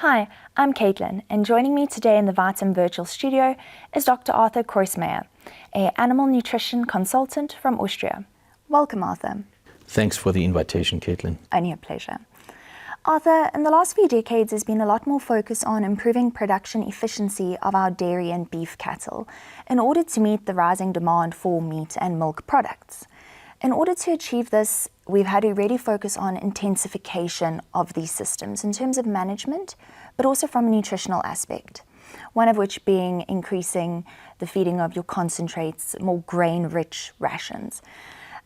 Hi, I'm Caitlin, and joining me today in the Vitam virtual studio is Dr. Arthur Kreuzmeyer, an animal nutrition consultant from Austria. Welcome, Arthur. Thanks for the invitation, Caitlin. Only a pleasure. Arthur, in the last few decades, there's been a lot more focus on improving production efficiency of our dairy and beef cattle in order to meet the rising demand for meat and milk products. In order to achieve this, we've had to really focus on intensification of these systems in terms of management, but also from a nutritional aspect. One of which being increasing the feeding of your concentrates, more grain-rich rations,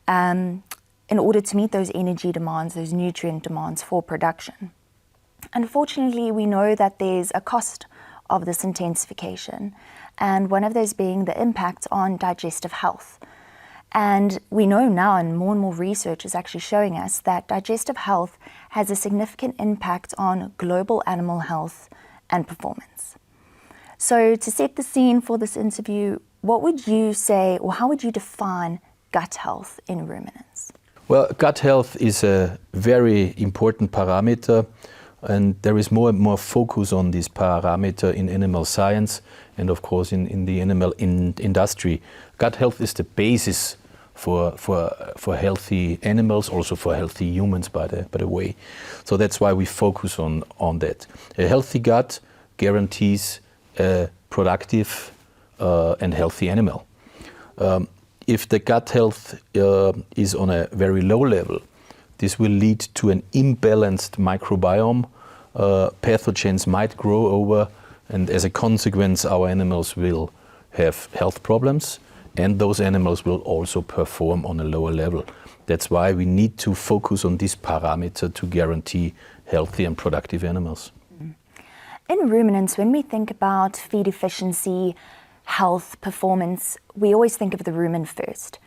in order to meet those energy demands, those nutrient demands for production. Unfortunately, we know that there's a cost of this intensification, and one of those being the impact on digestive health. And we know now, and more research is actually showing us, that digestive health has a significant impact on global animal health and performance. So to set the scene for this interview, what would you say, or how would you define gut health in ruminants? Well, gut health is a very important parameter, and there is more and more focus on this parameter in animal science and of course in the animal industry. Gut health is the basis for healthy animals, also for healthy humans, by the way. So that's why we focus on that. A healthy gut guarantees a productive and healthy animal. If the gut health is on a very low level, this will lead to an imbalanced microbiome. Pathogens might grow over, and as a consequence, our animals will have health problems, and those animals will also perform on a lower level. That's why we need to focus on this parameter to guarantee healthy and productive animals. In ruminants, when we think about feed efficiency, health, performance, we always think of the rumen first.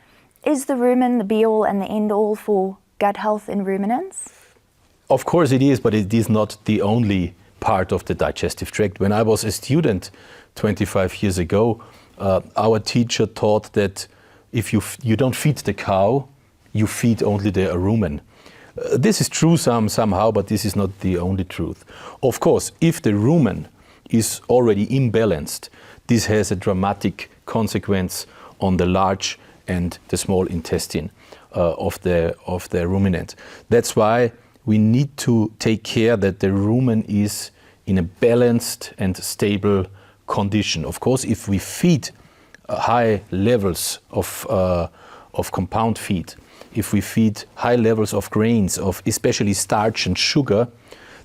Is the rumen the be-all and the end-all for gut health in ruminants? Of course it is, but it is not the only part of the digestive tract. When I was a student 25 years ago, our teacher taught that if you don't feed the cow, you feed only the rumen. This is true somehow, but this is not the only truth. Of course, if the rumen is already imbalanced, this has a dramatic consequence on the large and the small intestine of the ruminant. That's why we need to take care that the rumen is in a balanced and stable condition. Of course, if we feed high levels of compound feed, if we feed high levels of grains, of especially starch and sugar,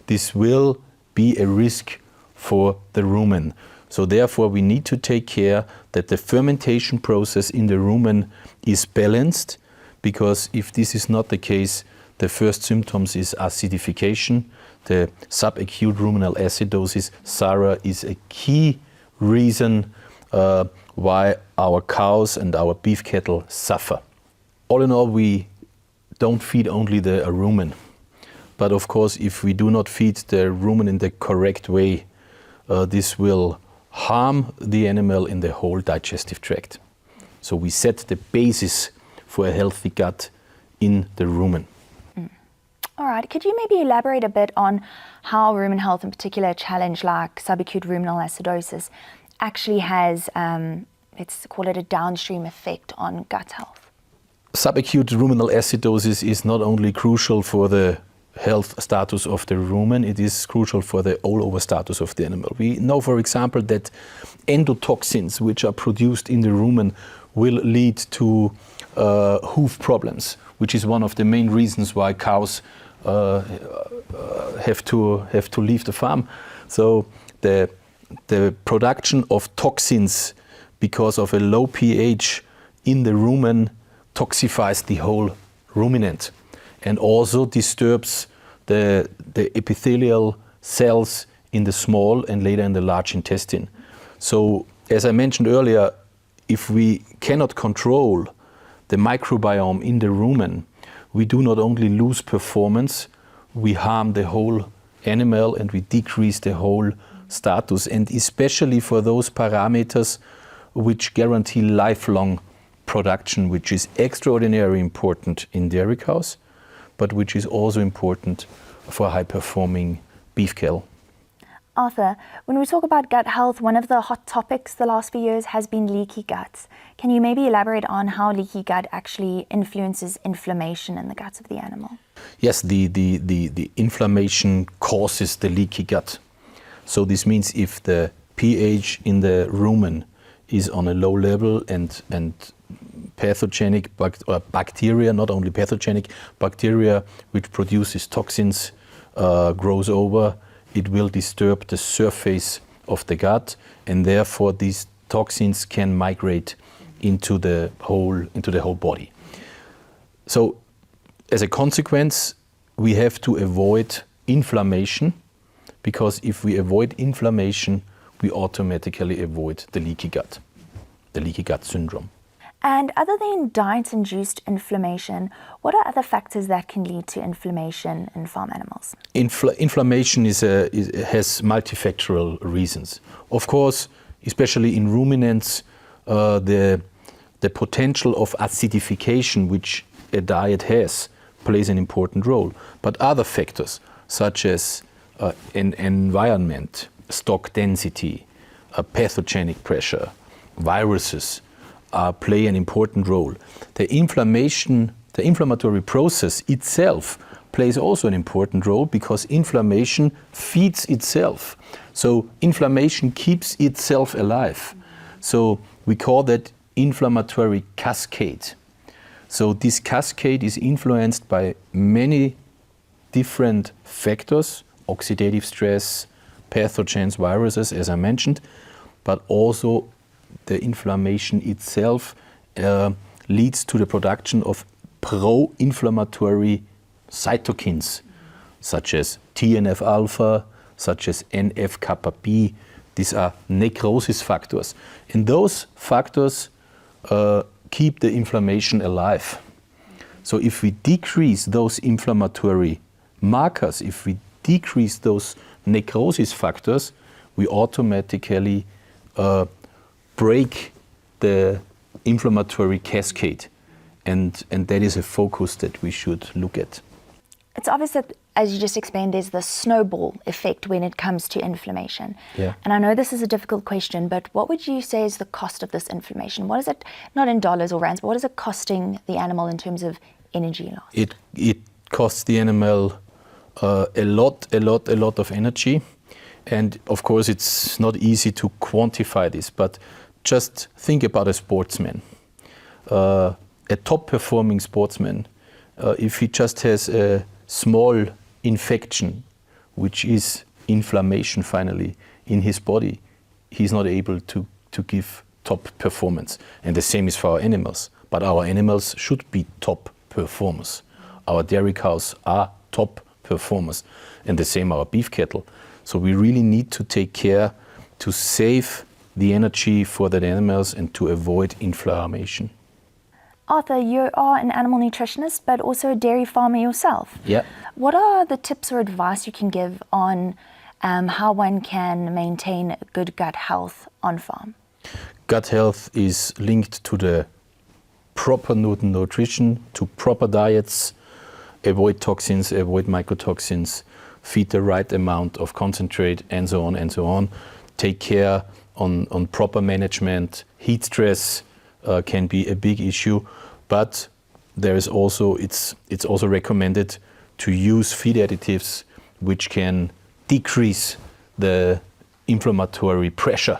this will be a risk for the rumen. So therefore we need to take care that the fermentation process in the rumen is balanced, because if this is not the case, the first symptoms is acidification. The subacute ruminal acidosis, SARA, is a key reason why our cows and our beef cattle suffer. All in all, we don't feed only the rumen. But of course, if we do not feed the rumen in the correct way, this will harm the animal in the whole digestive tract. So we set the basis for a healthy gut in the rumen. All right, could you maybe elaborate a bit on how rumen health, in particular a challenge like subacute ruminal acidosis, actually has, let's call it a downstream effect on gut health? Subacute ruminal acidosis is not only crucial for the health status of the rumen, it is crucial for the all-over status of the animal. We know, for example, that endotoxins which are produced in the rumen will lead to hoof problems, which is one of the main reasons why cows have to leave the farm. So the production of toxins because of a low pH in the rumen toxifies the whole ruminant and also disturbs the epithelial cells in the small and later in the large intestine. So as I mentioned earlier, if we cannot control the microbiome in the rumen, we do not only lose performance, we harm the whole animal and we decrease the whole status, and especially for those parameters which guarantee lifelong production, which is extraordinarily important in dairy cows, but which is also important for high-performing beef cattle. Arthur, when we talk about gut health, one of the hot topics the last few years has been leaky gut. Can you maybe elaborate on how leaky gut actually influences inflammation in the gut of the animal? Yes, the inflammation causes the leaky gut. So this means if the pH in the rumen is on a low level and pathogenic bacteria, not only pathogenic bacteria, which produces toxins, grows over, it will disturb the surface of the gut, and therefore these toxins can migrate into the whole body. So as a consequence, we have to avoid inflammation, because if we avoid inflammation, we automatically avoid the leaky gut syndrome. And other than diet-induced inflammation, what are other factors that can lead to inflammation in farm animals? Inflammation has multifactorial reasons. Of course, especially in ruminants, the potential of acidification which a diet has plays an important role. But other factors, such as environment, stock density, pathogenic pressure, viruses, play an important role. The inflammatory process itself plays also an important role, because inflammation feeds itself. So inflammation keeps itself alive. So we call that inflammatory cascade. So this cascade is influenced by many different factors: oxidative stress, pathogens, viruses, as I mentioned, but also the inflammation itself leads to the production of pro-inflammatory cytokines, such as TNF-alpha, such as NF-kappa B. These are necrosis factors. And those factors keep the inflammation alive. So if we decrease those inflammatory markers, if we decrease those necrosis factors, we automatically break the inflammatory cascade. And that is a focus that we should look at. It's obvious that, as you just explained, there's the snowball effect when it comes to inflammation. Yeah. And I know this is a difficult question, but what would you say is the cost of this inflammation? What is it, not in dollars or rands, but what is it costing the animal in terms of energy loss? It costs the animal a lot of energy. And of course, it's not easy to quantify this, but just think about a sportsman. A top-performing sportsman, if he just has a small infection, which is inflammation finally in his body, he's not able to give top performance. And the same is for our animals. But our animals should be top performers. Our dairy cows are top performers, and the same our beef cattle. So we really need to take care to save the energy for the animals and to avoid inflammation. Arthur, you are an animal nutritionist, but also a dairy farmer yourself. Yeah. What are the tips or advice you can give on how one can maintain good gut health on farm? Gut health is linked to the proper nutrition, to proper diets, avoid toxins, avoid mycotoxins, feed the right amount of concentrate, and so on and so on. Take care on proper management. Heat stress can be a big issue, but there is also it's also recommended to use feed additives which can decrease the inflammatory pressure.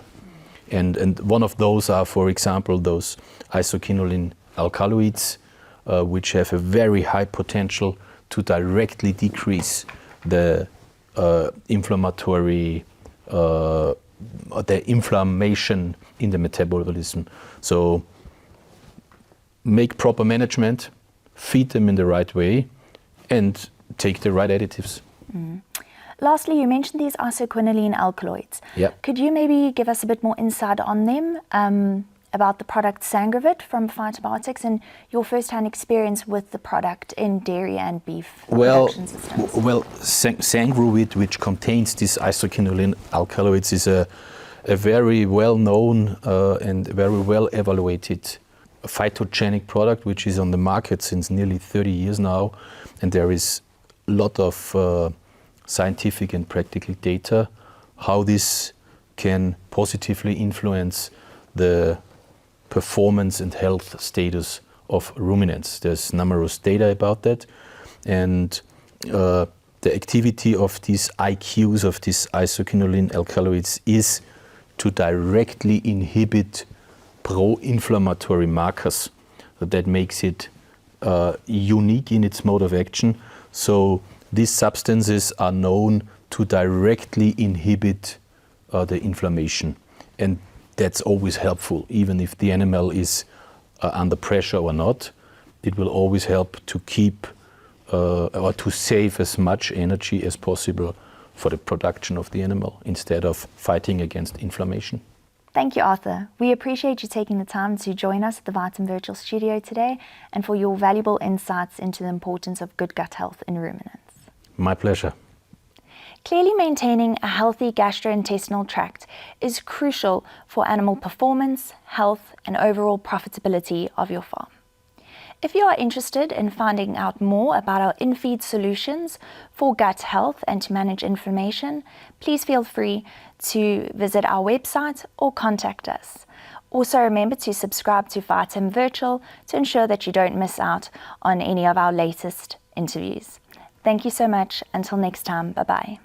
And one of those are, for example, those isoquinoline alkaloids, which have a very high potential to directly decrease the inflammation in the metabolism. So make proper management, feed them in the right way, and take the right additives. Mm. Lastly, you mentioned these isoquinoline alkaloids. Yep. Could you maybe give us a bit more insight on them, about the product Sangrovit from Phytobiotics and your first-hand experience with the product in dairy and beef production systems? Well, Sangrovit, which contains these isoquinoline alkaloids, is a very well-known and very well-evaluated phytogenic product, which is on the market since nearly 30 years now. And there is a lot of scientific and practical data how this can positively influence the performance and health status of ruminants. There's numerous data about that, and the activity of these IQs, of these isoquinoline alkaloids, is to directly inhibit pro-inflammatory markers. That makes it unique in its mode of action. So these substances are known to directly inhibit the inflammation, and that's always helpful, even if the animal is under pressure or not. It will always help to keep or to save as much energy as possible for the production of the animal instead of fighting against inflammation. Thank you, Arthur. We appreciate you taking the time to join us at the Vitam Virtual Studio today and for your valuable insights into the importance of good gut health in ruminants. My pleasure. Clearly, maintaining a healthy gastrointestinal tract is crucial for animal performance, health, and overall profitability of your farm. If you are interested in finding out more about our in-feed solutions for gut health and to manage inflammation, please feel free to visit our website or contact us. Also, remember to subscribe to Vitam Virtual to ensure that you don't miss out on any of our latest interviews. Thank you so much. Until next time, bye-bye.